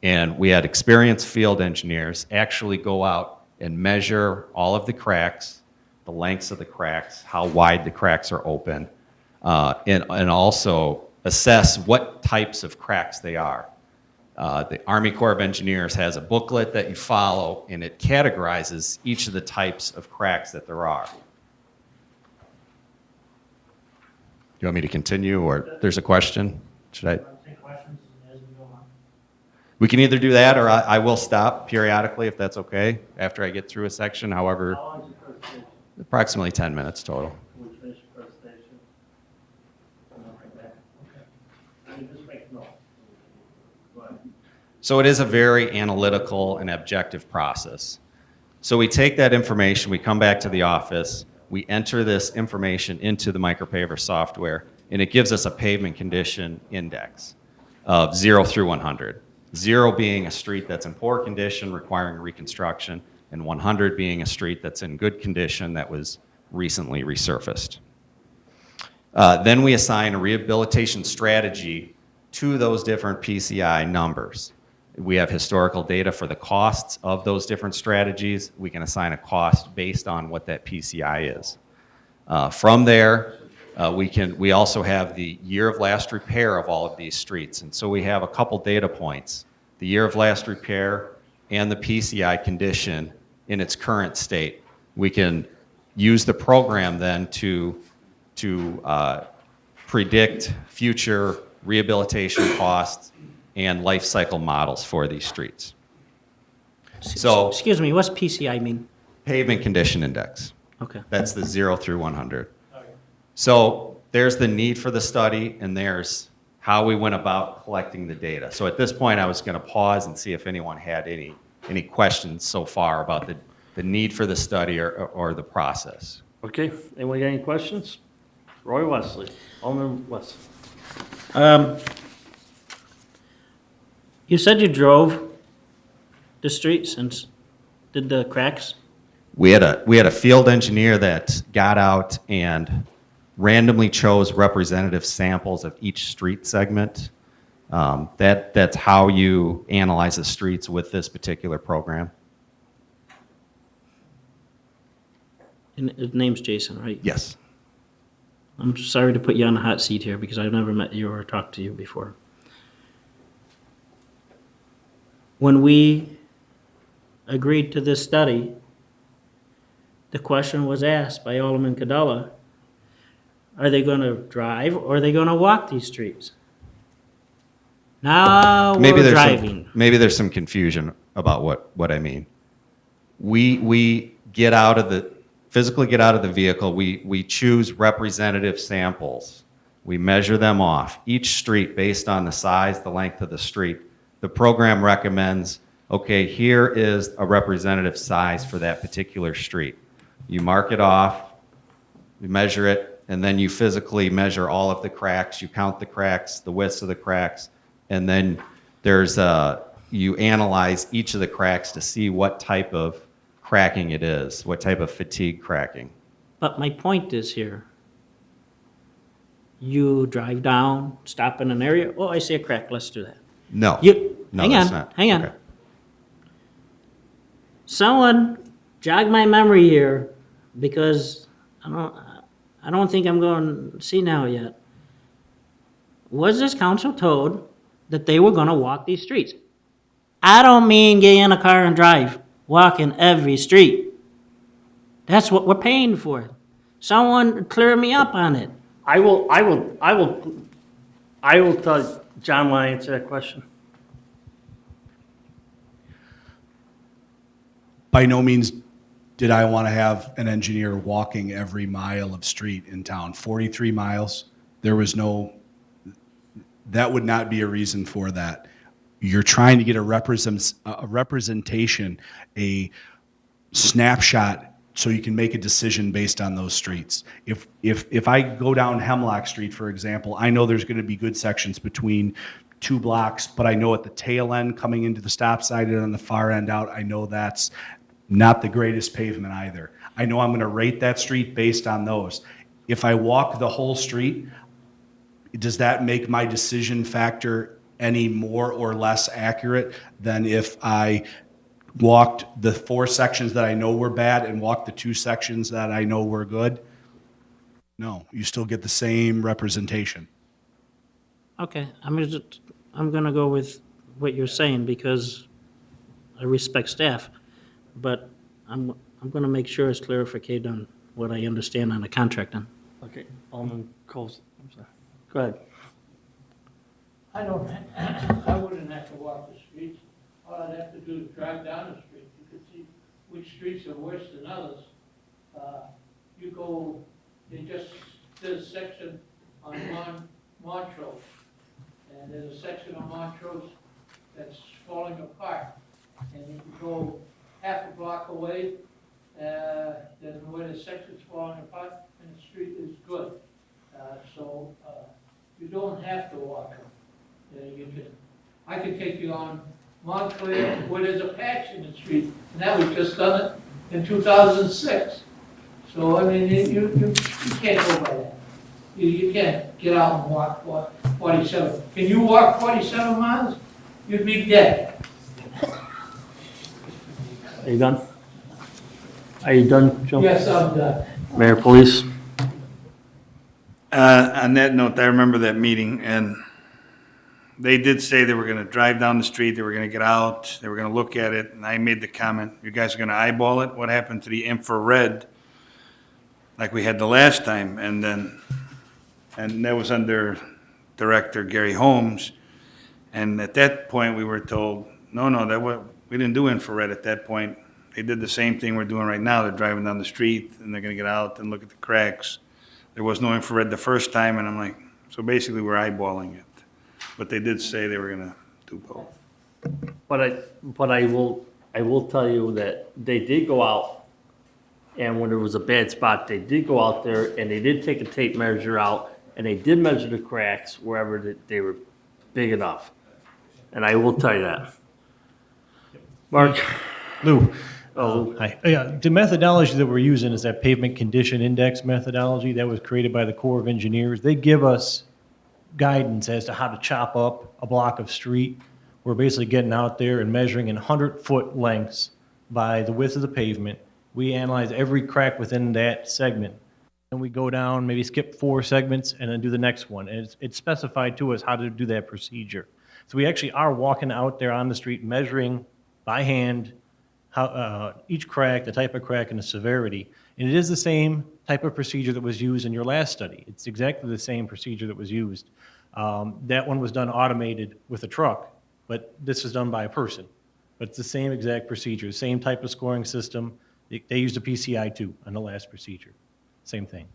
And we had experienced field engineers actually go out and measure all of the cracks, the lengths of the cracks, how wide the cracks are open, and also assess what types of cracks they are. The Army Corps of Engineers has a booklet that you follow, and it categorizes each of the types of cracks that there are. Do you want me to continue, or there's a question? Should I? Take questions as we go on. We can either do that, or I will stop periodically if that's okay after I get through a section. However, How long is your presentation? approximately 10 minutes total. Can we finish your presentation? And then right back? Okay. You just make notes. Go ahead. So it is a very analytical and objective process. So we take that information, we come back to the office, we enter this information into the micropaver software, and it gives us a pavement condition index of 0 through 100. 0 being a street that's in poor condition, requiring reconstruction, and 100 being a street that's in good condition that was recently resurfaced. Then we assign a rehabilitation strategy to those different PCI numbers. We have historical data for the costs of those different strategies. We can assign a cost based on what that PCI is. From there, we also have the year of last repair of all of these streets. And so we have a couple data points, the year of last repair and the PCI condition in its current state. We can use the program then to predict future rehabilitation costs and life cycle models for these streets. So Excuse me, what's PCI mean? pavement condition index, Okay. that's the 0 through 100. Okay. So there's the need for the study, and there's how we went about collecting the data. So at this point, I was going to pause and see if anyone had any questions so far about the need for the study or the process. Okay, anyone got any questions? Roy Wesley, Alderman Wesley. You said you drove the streets and did the cracks? We had a field engineer that got out and randomly chose representative samples of each street segment. That's how you analyze the streets with this particular program. And his name's Jason, right? Yes. I'm sorry to put you on the hot seat here because I've never met you or talked to you before. When we agreed to this study, the question was asked by Alderman Cadella, are they going to drive or are they going to walk these streets? Now we're driving. Maybe there's some confusion about what I mean. We get out of physically get out of the vehicle. We choose representative samples. We measure them off. Each street based on the size, the length of the street. The program recommends, okay, here is a representative size for that particular street. You mark it off, you measure it, and then you physically measure all of the cracks. You count the cracks, the widths of the cracks, and then you analyze each of the cracks to see what type of cracking it is, what type of fatigue cracking. But my point is here, you drive down, stop in an area, oh, I see a crack, let's do that. No. No, Hang that's on, not. hang on. Okay. Someone jog my memory here because I don't think I'm going to see now yet. Was this council told that they were going to walk these streets? I don't mean get in a car and drive, walking every street. That's what we're paying for. Someone clear me up on it. I will tell John want to answer that question. By no means did I want to have an engineer walking every mile of street in town. 43 miles, there was no, that would not be a reason for that. You're trying to get a representation, a snapshot, so you can make a decision based on those streets. If I go down Hemlock Street, for example, I know there's going to be good sections between 2 blocks, but I know at the tail end coming into the stop sign and on the far end out, I know that's not the greatest pavement either. I know I'm going to rate that street based on those. If I walk the whole street, does that make my decision factor any more or less accurate than if I walked the 4 sections that I know were bad and walked the 2 sections that I know were good? No, you still get the same representation. Okay, I'm gonna go with what you're saying because I respect staff, but I'm gonna make sure it's clarified on what I understand on the contract then. Okay, Alderman Coles, I'm sorry. Go ahead. I don't, I wouldn't have to walk the streets. All I'd have to do is drive down the street. You could see which streets are worse than others. You go, they just did a section on Montrose. And there's a section on Montrose that's falling apart. And you can go half a block away, then where the section's falling apart, and the street is good. So you don't have to walk them. You can, I could take you on Montclair where there's a patch in the street, and that was just done it in 2006. So, I mean, you can't go by that. You can't get out and walk 47. Can you walk 47 miles? You'd be dead. Are you done? Are you done, Joe? Yes, I'm done. Mayor, police? On that note, I remember that meeting, and they did say they were gonna drive down the street, they were gonna get out, they were gonna look at it, and I made the comment, you guys are gonna eyeball it? What happened to the infrared, like we had the last time? And that was under Director Gary Holmes, and at that point, we were told, no, we didn't do infrared at that point. They did the same thing we're doing right now, they're driving down the street, and they're gonna get out and look at the cracks. There was no infrared the first time, and I'm like, so basically we're eyeballing it. But they did say they were gonna do both. But I will tell you that they did go out, and when there was a bad spot, they did go out there and they did take a tape measure out, and they did measure the cracks wherever they were big enough. And I will tell you that. Mark? Lou, Oh, hi. Yeah, the methodology that we're using is that pavement condition index methodology that was created by the Corps of Engineers. They give us guidance as to how to chop up a block of street. We're basically getting out there and measuring in 100-foot lengths by the width of the pavement. We analyze every crack within that segment. And we go down, maybe skip 4 segments, and then do the next one. And it's specified to us how to do that procedure. So we actually are walking out there on the street, measuring by hand how each crack, the type of crack, and the severity. And it is the same type of procedure that was used in your last study. It's exactly the same procedure that was used. That one was done automated with a truck, but this is done by a person. But it's the same exact procedure, same type of scoring system. They used a PCI too on the last procedure. Same thing.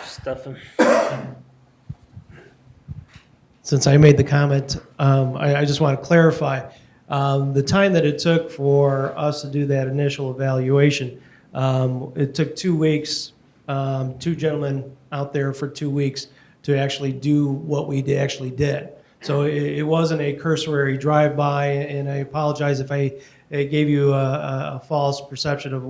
Stefan? Since I made the comment, I just want to clarify. The time that it took for us to do that initial evaluation, it took 2 weeks, 2 gentlemen out there for 2 weeks to actually do what we actually did. So it wasn't a cursory drive-by, and I apologize if I gave you a false perception of that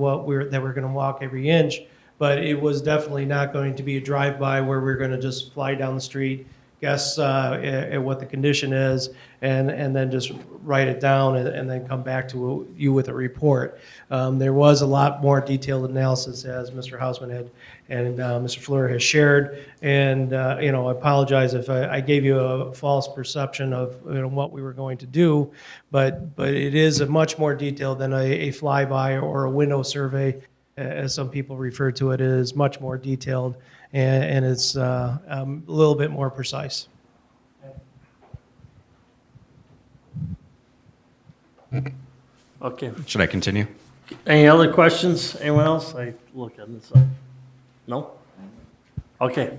we're going to walk every inch, but it was definitely not going to be a drive-by where we're going to just fly down the street, guess at what the condition is, and then just write it down and then come back to you with a report. There was a lot more detailed analysis, as Mr. Hausman had and Mr. Fleur has shared. And I apologize if I gave you a false perception of what we were going to do, but it is a much more detailed than a flyby or a window survey, as some people refer to it. It is much more detailed, and it's a little bit more precise. Okay. Should I continue? Any other questions? Anyone else? I look on this side. No? Okay.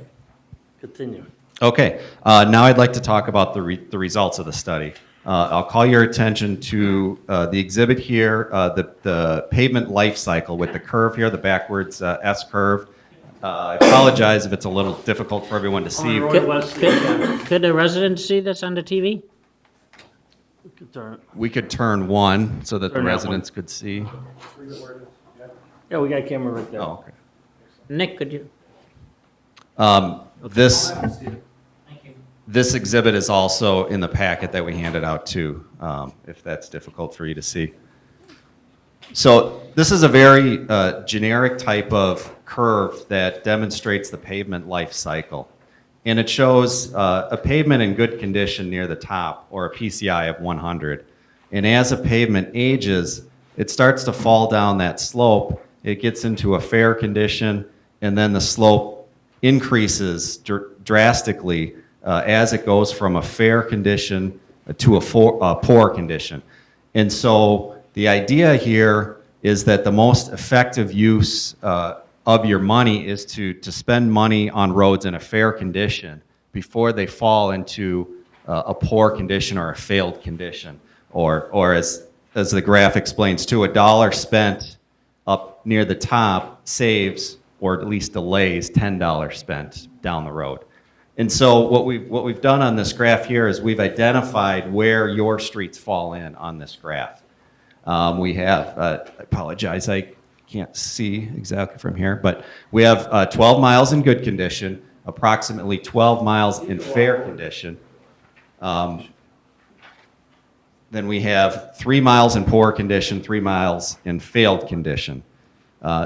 Continue. Okay, now I'd like to talk about the results of the study. I'll call your attention to the exhibit here, the pavement life cycle with the curve here, the backwards S curve. I apologize if it's a little difficult for everyone to see. Could the residents see this on the TV? We could turn it. We could turn one so that the Turn that one. residents could see. Yeah, we got a camera right there. Oh, okay. Nick, could you? This, This exhibit is also in the packet that we handed out too, if that's difficult for you to see. So this is a very generic type of curve that demonstrates the pavement life cycle. And it shows a pavement in good condition near the top, or a PCI of 100. And as a pavement ages, it starts to fall down that slope. It gets into a fair condition, and then the slope increases drastically as it goes from a fair condition to a poor condition. And so the idea here is that the most effective use of your money is to spend money on roads in a fair condition before they fall into a poor condition or a failed condition. Or as the graph explains too, $1 spent up near the top saves, or at least delays, $10 spent down the road. And so what we've done on this graph here is we've identified where your streets fall in on this graph. We have, I apologize, I can't see exactly from here, but we have 12 miles in good condition, approximately 12 miles in fair condition. Then we have 3 miles in poor condition, 3 miles in failed condition.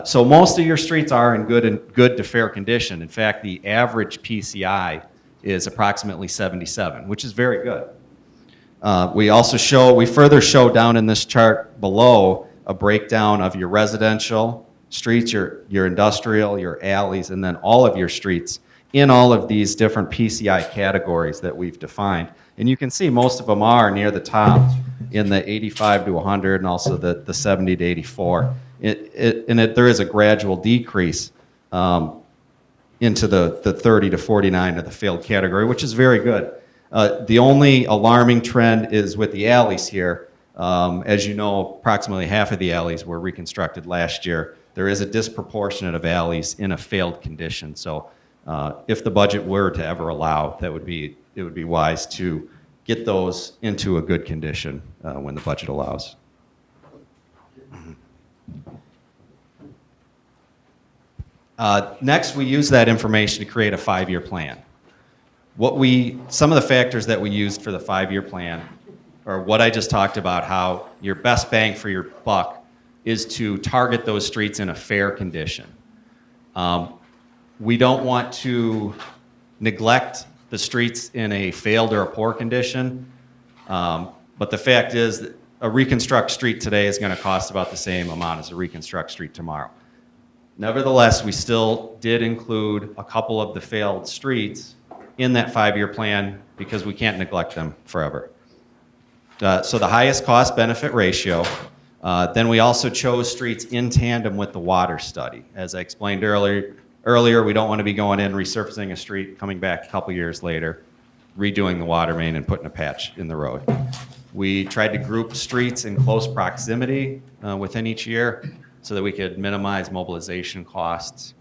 So most of your streets are in good to fair condition. In fact, the average PCI is approximately 77, which is very good. We further show down in this chart below a breakdown of your residential streets, your industrial, your alleys, and then all of your streets in all of these different PCI categories that we've defined. And you can see most of them are near the top in the 85 to 100 and also the 70 to 84. There is a gradual decrease into the 30 to 49 of the failed category, which is very good. The only alarming trend is with the alleys here. As you know, approximately half of the alleys were reconstructed last year. There is a disproportionate of alleys in a failed condition. So if the budget were to ever allow, it would be wise to get those into a good condition when the budget allows. Next, we use that information to create a 5-year plan. Some of the factors that we used for the 5-year plan are what I just talked about, how your best bang for your buck is to target those streets in a fair condition. We don't want to neglect the streets in a failed or a poor condition, but the fact is that a reconstruct street today is going to cost about the same amount as a reconstruct street tomorrow. Nevertheless, we still did include a couple of the failed streets in that 5-year plan because we can't neglect them forever. So the highest cost benefit ratio. Then we also chose streets in tandem with the water study. As I explained earlier, we don't want to be going in, resurfacing a street, coming back a couple years later, redoing the water main and putting a patch in the road. We tried to group streets in close proximity within each year so that we could minimize mobilization costs.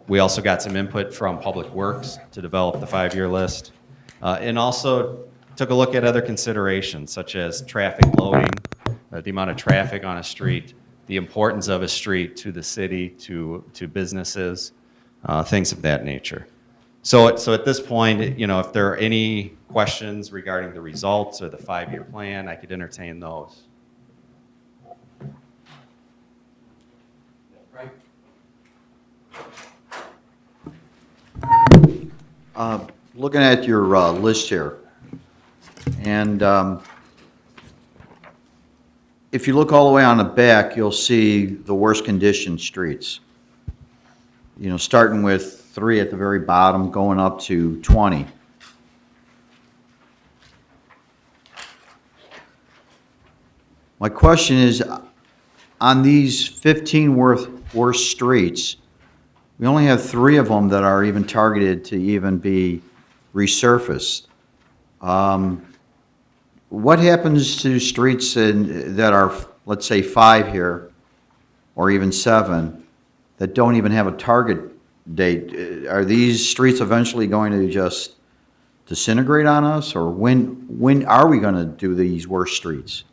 We also got some input from Public Works to develop the 5-year list. And also took a look at other considerations such as traffic loading, the amount of traffic on a street, the importance of a street to the city, to businesses, things of that nature. So at this point, if there are any questions regarding the results or the 5-year plan, I could entertain those. Looking at your list here, and if you look all the way on the back, you'll see the worst condition streets. Starting with 3 at the very bottom, going up to 20. My question is, on these 15 worst streets, we only have 3 of them that are even targeted to even be resurfaced. What happens to streets that are, let's say, 5 here, or even 7, that don't even have a target date? Are these streets eventually going to just disintegrate on us, or when are we going to do these worst streets?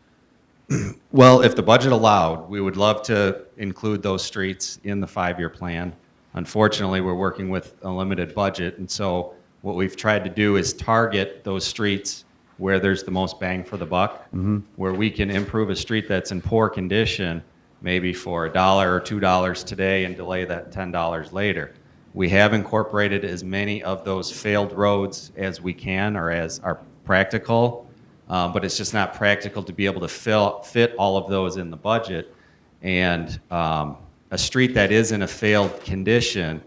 Well, if the budget allowed, we would love to include those streets in the 5-year plan. Unfortunately, we're working with a limited budget, and so what we've tried to do is target those streets where there's the most bang for the buck, where we can improve a street that's in poor condition, maybe for $1 or $2 today and delay that $10 later. We have incorporated as many of those failed roads as we can or as are practical, but it's just not practical to be able to fit all of those in the budget. And a street that is in a failed condition,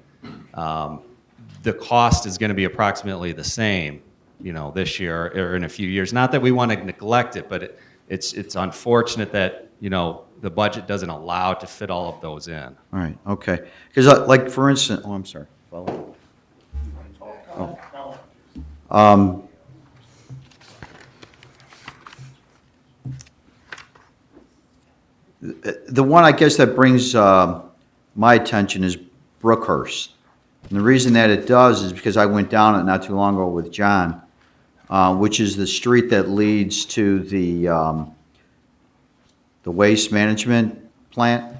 the cost is going to be approximately the same, this year or in a few years. Not that we want to neglect it, but it's unfortunate that, the budget doesn't allow to fit all of those in. All right, okay. Because like, for instance, oh, I'm sorry. Follow. The one, I guess, that brings my attention is Brookhurst. And the reason that it does is because I went down it not too long ago with John, which is the street that leads to the waste management plant.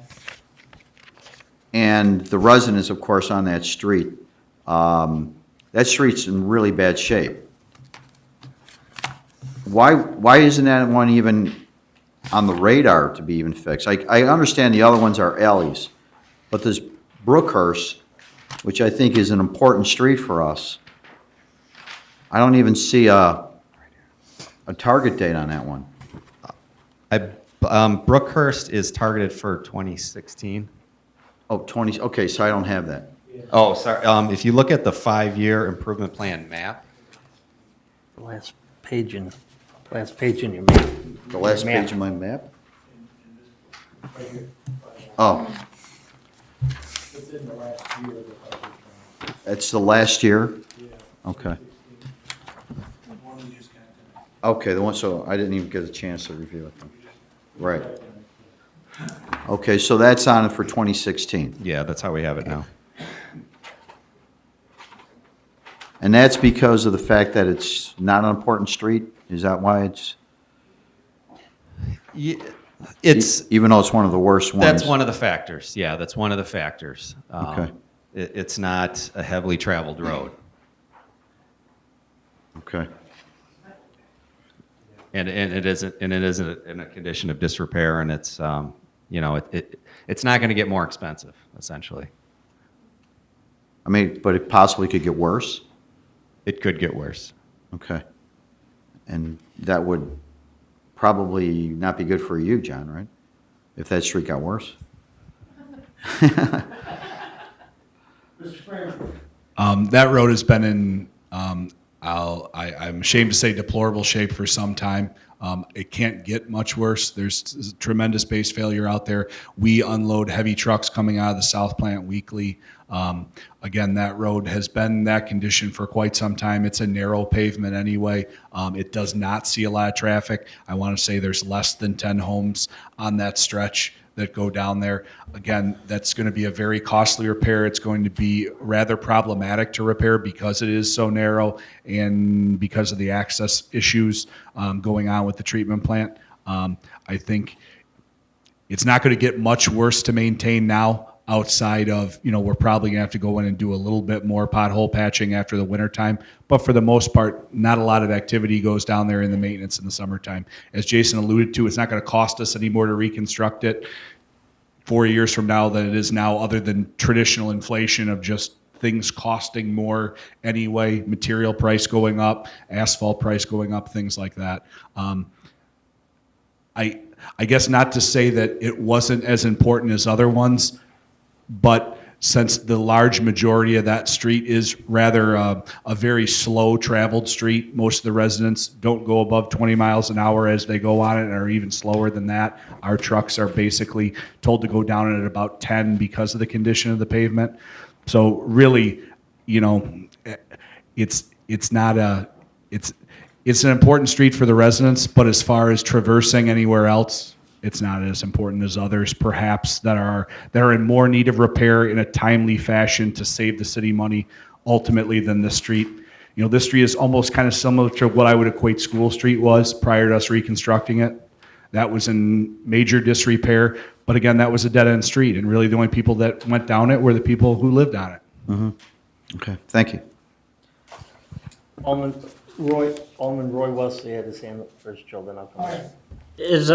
And the residents, of course, on that street. That street's in really bad shape. Why isn't that one even on the radar to be even fixed? I understand the other ones are alleys, but this Brookhurst, which I think is an important street for us, I don't even see a target date on that one. Brookhurst is targeted for 2016. Oh, 20, okay, so I don't have that. Oh, sorry. If you look at the 5-year improvement plan map, The last page in your map. The last Map. page of my map? Oh. It's the last year? Okay. Okay, the one, so I didn't even get a chance to review it. Right. Okay, so that's on it for 2016. yeah, that's how we have it now. And that's because of the fact that it's not an important street? Is that why it's, It's even though it's one of the worst ones? That's one of the factors. Yeah, that's one of the factors. Okay. It's not a heavily traveled road, Okay. and it isn't in a condition of disrepair, and it's it's not going to get more expensive, essentially. I mean, but it possibly could get worse? It could get worse. Okay. And that would probably not be good for you, John, right? If that street got worse? That road has been in, I'm ashamed to say, deplorable shape for some time. It can't get much worse. There's tremendous base failure out there. We unload heavy trucks coming out of the south plant weekly. Again, that road has been in that condition for quite some time. It's a narrow pavement anyway. It does not see a lot of traffic. I want to say there's less than 10 homes on that stretch that go down there. Again, that's going to be a very costly repair. It's going to be rather problematic to repair because it is so narrow and because of the access issues going on with the treatment plant. I think it's not going to get much worse to maintain now outside of, we're probably going to have to go in and do a little bit more pothole patching after the wintertime. But for the most part, not a lot of activity goes down there in the maintenance in the summertime. As Jason alluded to, it's not going to cost us any more to reconstruct it 4 years from now than it is now, other than traditional inflation of just things costing more anyway, material price going up, asphalt price going up, things like that. I guess not to say that it wasn't as important as other ones, but since the large majority of that street is rather a very slow traveled street, most of the residents don't go above 20 miles an hour as they go on it, or even slower than that. Our trucks are basically told to go down at about 10 because of the condition of the pavement. So really, it's an important street for the residents, but as far as traversing anywhere else, it's not as important as others, perhaps, that are in more need of repair in a timely fashion to save the city money ultimately than this street. This street is almost kind of similar to what I would equate School Street was prior to us reconstructing it. That was in major disrepair, but again, that was a dead-end street, and really the only people that went down it were the people who lived on it. Okay, thank you. Alderman Roy Wesley had his hand up first, Joe, then I'll come back. Is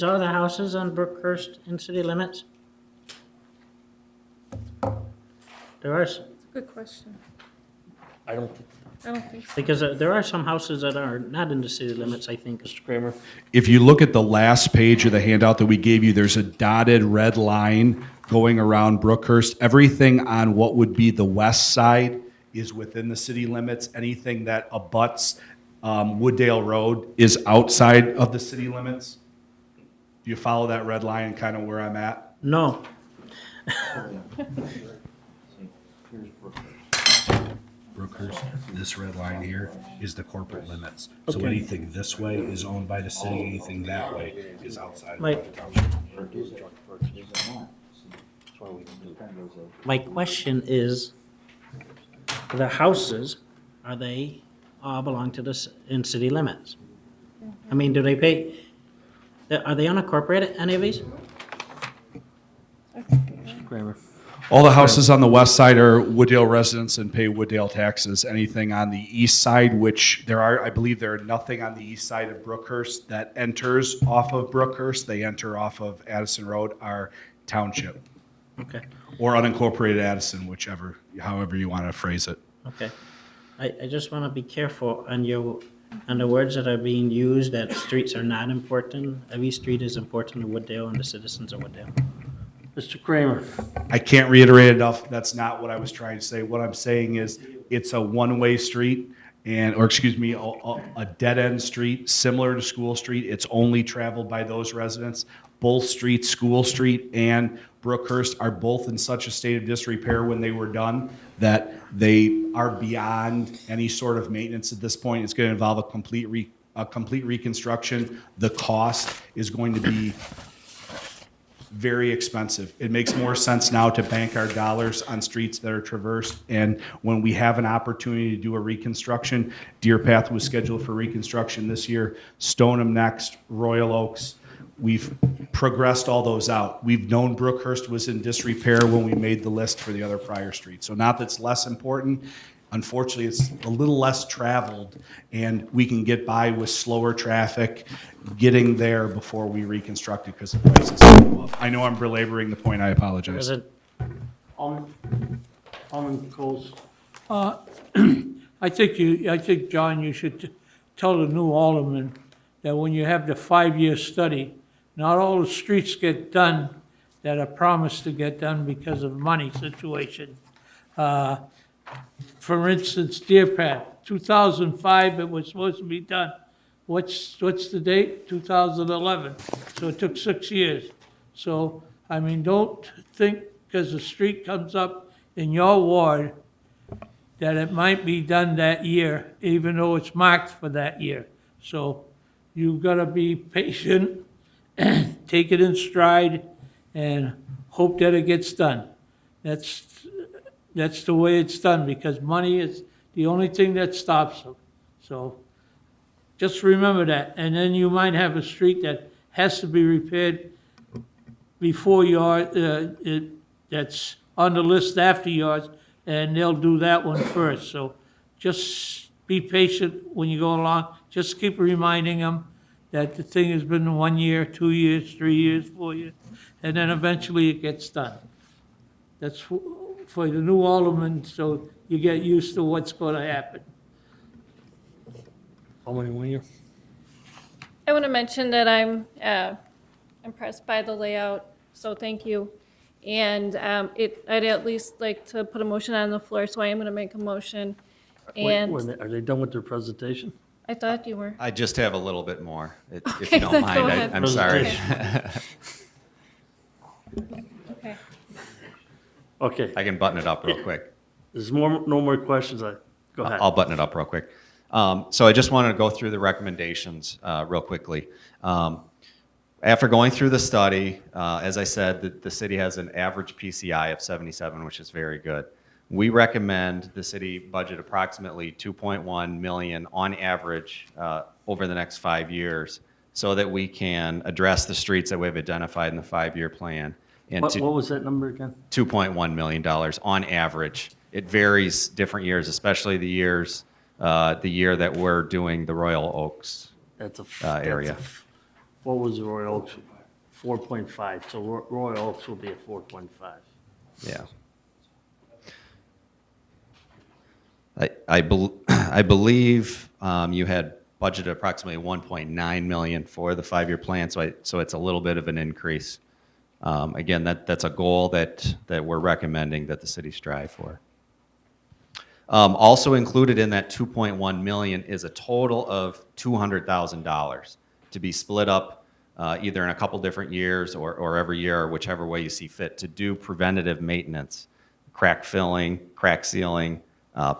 all the houses on Brookhurst in city limits? There are, Good question. I don't think, I don't think so. because there are some houses that are not in the city limits, I think. Mr. Kramer, If you look at the last page of the handout that we gave you, there's a dotted red line going around Brookhurst. Everything on what would be the west side is within the city limits. Anything that abuts Wooddale Road is outside of the city limits. Do you follow that red line and kind of where I'm at? No, Brookhurst, this red line here is the corporate limits. So anything this way is owned by the city, anything that way is outside my, of the township. my question is, the houses, are they all belong to in city limits? I mean, do they pay, are they unincorporated, any of these? Mr. Kramer. All the houses on the west side are Wooddale residents and pay Wooddale taxes. Anything on the east side, which I believe there are nothing on the east side of Brookhurst that enters off of Brookhurst. They enter off of Addison Road, are township Okay, or unincorporated Addison, however you want to phrase it. okay. I just want to be careful on the words that are being used, that streets are not important. Every street is important to Wooddale and the citizens of Wooddale. Mr. Kramer, I can't reiterate enough. That's not what I was trying to say. What I'm saying is it's a one-way street a dead-end street, similar to School Street. It's only traveled by those residents. Both streets, School Street and Brookhurst, are both in such a state of disrepair when they were done that they are beyond any sort of maintenance at this point. It's going to involve a complete reconstruction. The cost is going to be very expensive. It makes more sense now to bank our dollars on streets that are traversed. And when we have an opportunity to do a reconstruction, Deer Path was scheduled for reconstruction this year, Stoneham next, Royal Oaks. We've progressed all those out. We've known Brookhurst was in disrepair when we made the list for the other prior streets. So not that's less important. Unfortunately, it's a little less traveled, and we can get by with slower traffic getting there before we reconstruct it because the prices go up. I know I'm belaboring the point. I apologize. President, Alderman Coles, I think, John, you should tell the new alderman that when you have the 5-year study, not all the streets get done that are promised to get done because of money situation. For instance, Deer Path, 2005, it was supposed to be done. What's the date? 2011. So it took 6 years. So, I mean, don't think because the street comes up in your ward that it might be done that year, even though it's marked for that year. So you've got to be patient, take it in stride, and hope that it gets done. That's the way it's done, because money is the only thing that stops them. So just remember that. And then you might have a street that has to be repaired before that's on the list after yours, and they'll do that one first. So just be patient when you go along. Just keep reminding them that the thing has been 1 year, 2 years, 3 years, 4 years, and then eventually it gets done. That's for the new alderman, so you get used to what's going to happen. Alderman Weiner. I want to mention that I'm impressed by the layout, so thank you. And I'd at least like to put a motion on the floor, so I am going to make a motion. And Are they done with their presentation? I thought you were. I just have a little bit more, if Okay, you don't then go mind. ahead. I'm sorry. Okay. Okay, I can button it up real quick. there's no more questions. Go ahead. I'll button it up real quick. So I just wanted to go through the recommendations real quickly. After going through the study, as I said, the city has an average PCI of 77, which is very good. We recommend the city budget approximately 2.1 million on average over the next 5 years so that we can address the streets that we've identified in the 5-year plan. And What was that number again? $2.1 million on average. it varies different years, especially the year that we're doing the Royal Oaks That's a. area. What was Royal Oaks? 4.5, so Royal Oaks will be at 4.5. Yeah. I believe you had budgeted approximately 1.9 million for the 5-year plan, so it's a little bit of an increase. Again, that's a goal that we're recommending that the city strive for. Also included in that 2.1 million is a total of $200,000 to be split up either in a couple different years or every year, or whichever way you see fit, to do preventative maintenance, crack filling, crack sealing,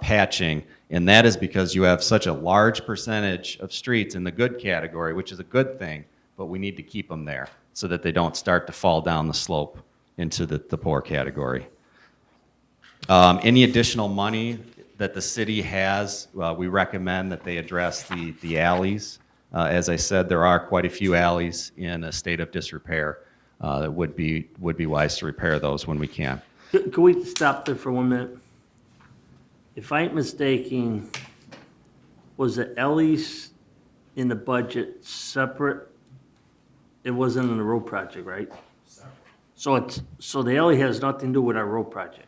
patching, and that is because you have such a large percentage of streets in the good category, which is a good thing, but we need to keep them there so that they don't start to fall down the slope into the poor category. Any additional money that the city has, we recommend that they address the alleys. As I said, there are quite a few alleys in a state of disrepair. That would be wise to repair those when we can. Can we stop there for 1 minute? If I ain't mistaken, was the Ellie's in the budget separate? It wasn't in the road project, right? So the Ellie has nothing to do with our road project.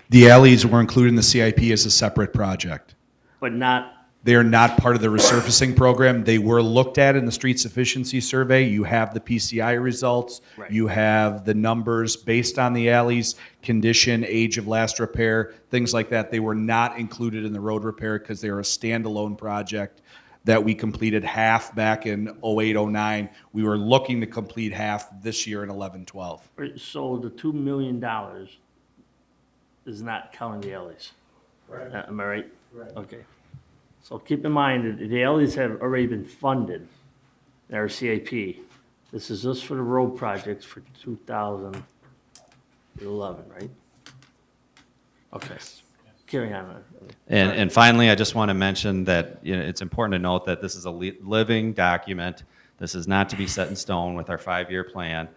The alleys were included in the CIP as a separate project. But not, They are not part of the resurfacing program. They were looked at in the streets efficiency survey. You have the PCI results. Right. You have the numbers based on the alleys, condition, age of last repair, things like that. They were not included in the road repair because they are a standalone project that we completed half back in 08, 09. We were looking to complete half this year in 11, 12. so the $2 million is not counting the Ellies. Right. Am I right? Right. Okay. So keep in mind that the Ellies have already been funded in our CIP. This is just for the road projects for 2011, right? Okay. Carry on. And finally, I just want to mention that it's important to note that this is a living document. This is not to be set in stone with our 5-year plan.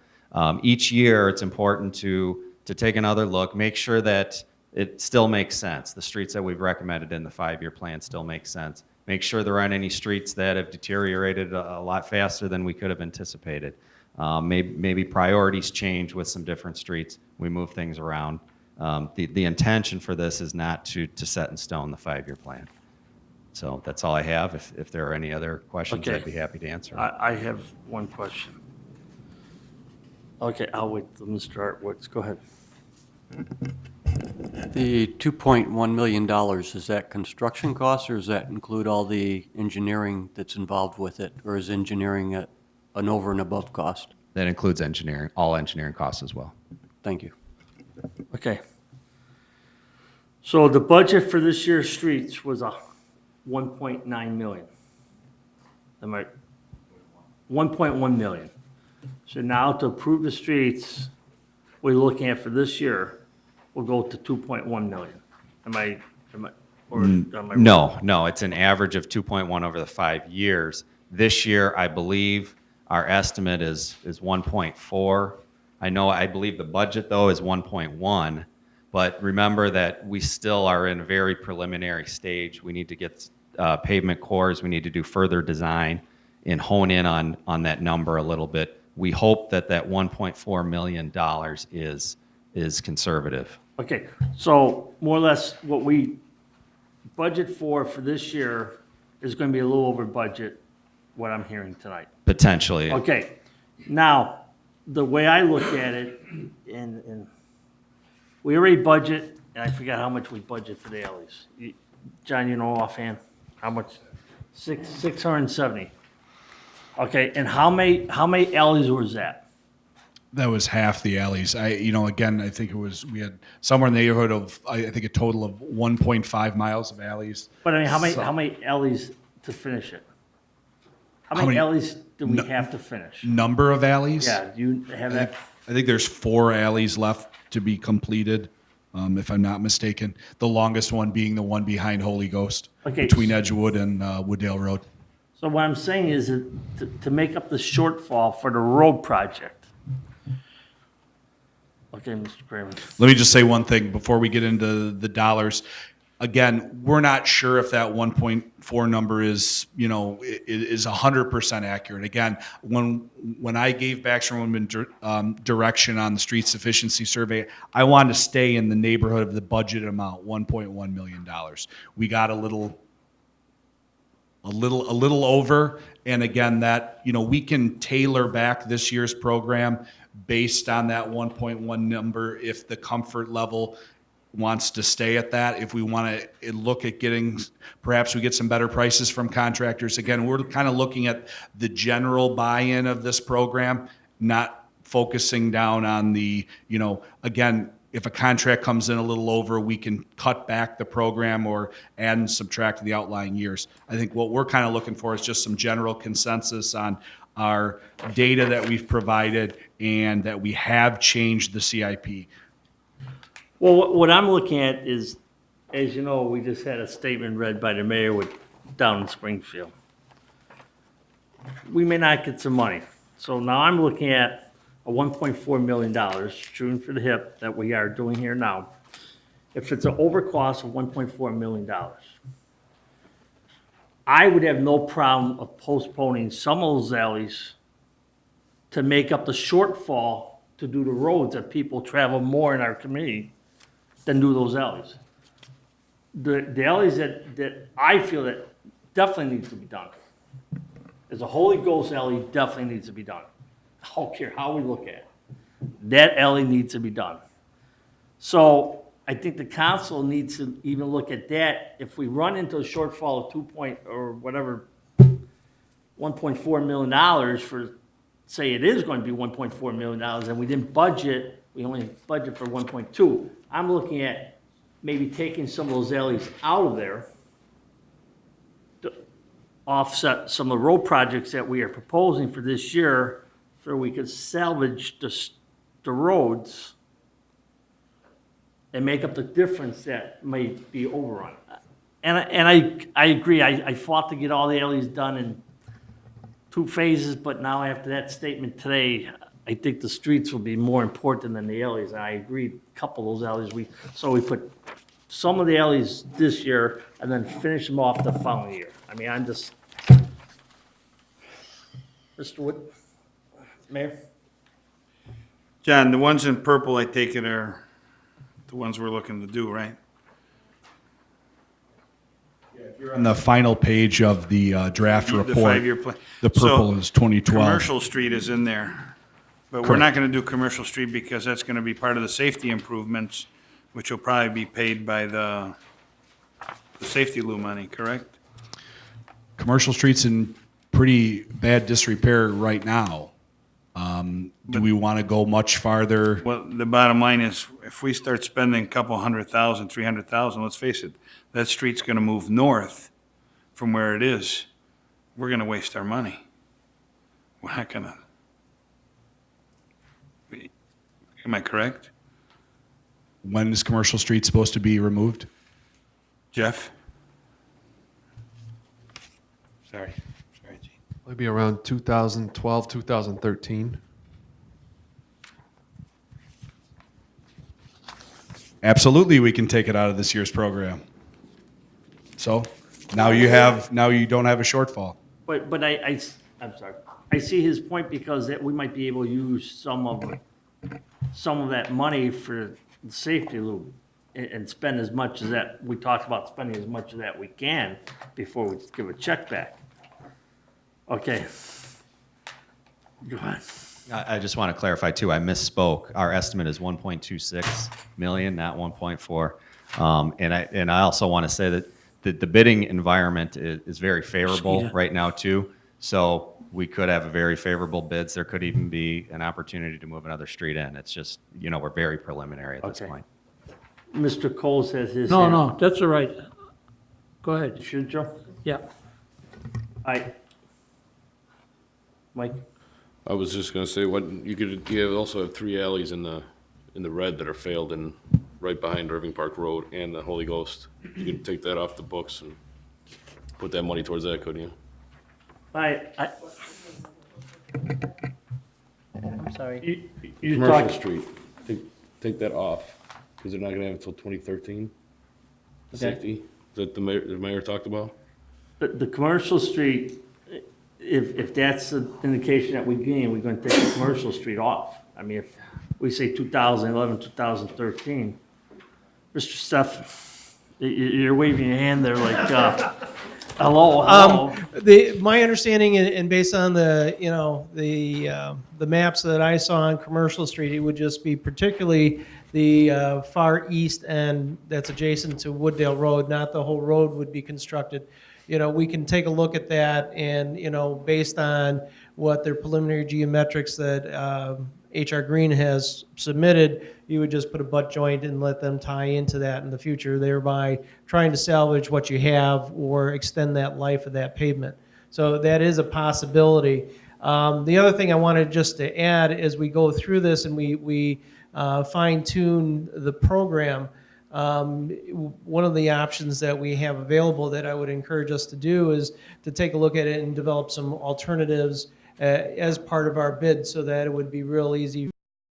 Each year, it's important to take another look, make sure that it still makes sense. The streets that we've recommended in the 5-year plan still make sense. Make sure there aren't any streets that have deteriorated a lot faster than we could have anticipated. Maybe priorities change with some different streets. We move things around. The intention for this is not to set in stone the 5-year plan. So that's all I have. If there are any other questions, Okay. I'd be happy to answer. I have one question. Okay, I'll wait till Mr. Artwoods. Go ahead. The $2.1 million, is that construction costs, or does that include all the engineering that's involved with it? Or is engineering an over and above cost? That includes engineering, all engineering costs as well. Thank you. Okay. So the budget for this year's streets was a 1.9 million. Am I? 1.1 million. So now to approve the streets, we're looking at for this year, we'll go to 2.1 million. Am I, or am I? No, it's an average of 2.1 over the 5 years. This year, I believe our estimate is 1.4. I believe the budget though is 1.1, but remember that we still are in a very preliminary stage. We need to get pavement cores, we need to do further design and hone in on that number a little bit. We hope that $1.4 million is conservative. Okay, so more or less what we budget for this year is going to be a little over budget, what I'm hearing tonight. Potentially. Okay, now, the way I look at it, and we already budget, and I forgot how much we budget for the alleys. John, you know offhand, how much? 670. Okay, and how many alleys was that? That was half the alleys. Again, I think we had somewhere in the neighborhood of, I think a total of 1.5 miles of alleys. But I mean, how So- many alleys to finish it? How How many many- alleys do we No- have to finish? Number of alleys? Yeah, do you have that? I think there's 4 alleys left to be completed, if I'm not mistaken. The longest one being the one behind Holy Ghost, Okay. between Edgewood and Wooddale Road. So what I'm saying is that to make up the shortfall for the road project. Okay, Mr. Kramer. Let me just say one thing before we get into the dollars. Again, we're not sure if that 1.4 number is, is 100% accurate. Again, when I gave Baxter Woodman direction on the street sufficiency survey, I wanted to stay in the neighborhood of the budgeted amount, $1.1 million. We got a little over, and again, that, we can tailor back this year's program based on that 1.1 number if the comfort level wants to stay at that. If we want to look at getting, perhaps we get some better prices from contractors. Again, we're kind of looking at the general buy-in of this program, not focusing down on the, again, if a contract comes in a little over, we can cut back the program or add and subtract the outlying years. I think what we're kind of looking for is just some general consensus on our data that we've provided and that we have changed the CIP. Well, what I'm looking at is, as you know, we just had a statement read by the mayor down in Springfield. We may not get some money. So now I'm looking at a $1.4 million, shooting for the hip, that we are doing here now. If it's an overcost of $1.4 million, I would have no problem of postponing some of those alleys to make up the shortfall to do the roads that people travel more in our community than do those alleys. The alleys that I feel that definitely needs to be done is a Holy Ghost alley definitely needs to be done. I don't care how we look at it. That alley needs to be done. So I think the council needs to even look at that. If we run into a shortfall of $1.4 million for, say it is going to be $1.4 million, and we didn't budget, we only budget for 1.2. I'm looking at maybe taking some of those alleys out of there to offset some of the road projects that we are proposing for this year, so we could salvage the roads and make up the difference that may be overrun. And I agree, I fought to get all the alleys done in 2 phases, but now after that statement today, I think the streets will be more important than the alleys. And I agree, a couple of those alleys, we put some of the alleys this year and then finish them off the following year. I mean, I'm just, Mr. Wood, Mayor? John, the ones in purple, I take it, are the ones we're looking to do, right? On the final page of the draft The report, 5-year plan. the purple So, is 2012. Commercial Street is in there, but we're not gonna do Commercial Street because that's gonna be part of the safety improvements, which will probably be paid by the safety loo money, correct? Commercial streets in pretty bad disrepair right now. Do we want to go much farther? Well, the bottom line is, if we start spending a couple 100,000, 300,000, let's face it, that street's gonna move north from where it is. We're gonna waste our money. We're not gonna. Am I correct? When is Commercial Street supposed to be removed? Jeff? Sorry, Gene. Maybe around 2012, 2013. Absolutely, we can take it out of this year's program. So now you don't have a shortfall. But I'm sorry. I see his point because that we might be able to use some of that money for the safety loop and spend as much as that, we talked about spending as much of that we can before we give a check back. Okay. Go ahead. I just want to clarify too, I misspoke. Our estimate is 1.26 million, not 1.4. And I also want to say that the bidding environment is very favorable right now too. So we could have a very favorable bids. There could even be an opportunity to move another street in. It's just, we're very preliminary at this Okay. point. Mr. Cole says his. No, hand. no, that's all right. Go ahead. Should Joe? Yeah. Mike? I was just gonna say, you also have 3 alleys in the red that are failed and right behind Irving Park Road and the Holy Ghost. You could take that off the books and put that money towards that, couldn't you? I'm sorry. You Commercial talk, Street. take that off, because they're not gonna have it until 2013. Okay. Safety, that the mayor talked about? The commercial street, if that's an indication that we gain, we're gonna take the commercial street off. I mean, if we say 2011, 2013, Mr. Steph, you're waving your hand there like, hello, hello. My understanding and based on the, you know, the maps that I saw on Commercial Street, it would just be particularly the far east end that's adjacent to Wooddale Road, not the whole road would be constructed. You know, we can take a look at that and, you know, based on what their preliminary geometrics that HR Green has submitted, you would just put a butt joint and let them tie into that in the future, thereby trying to salvage what you have or extend that life of that pavement. So that is a possibility. The other thing I wanted just to add as we go through this and we fine tune the program, one of the options that we have available that I would encourage us to do is to take a look at it and develop some alternatives as part of our bid so that it would be real easy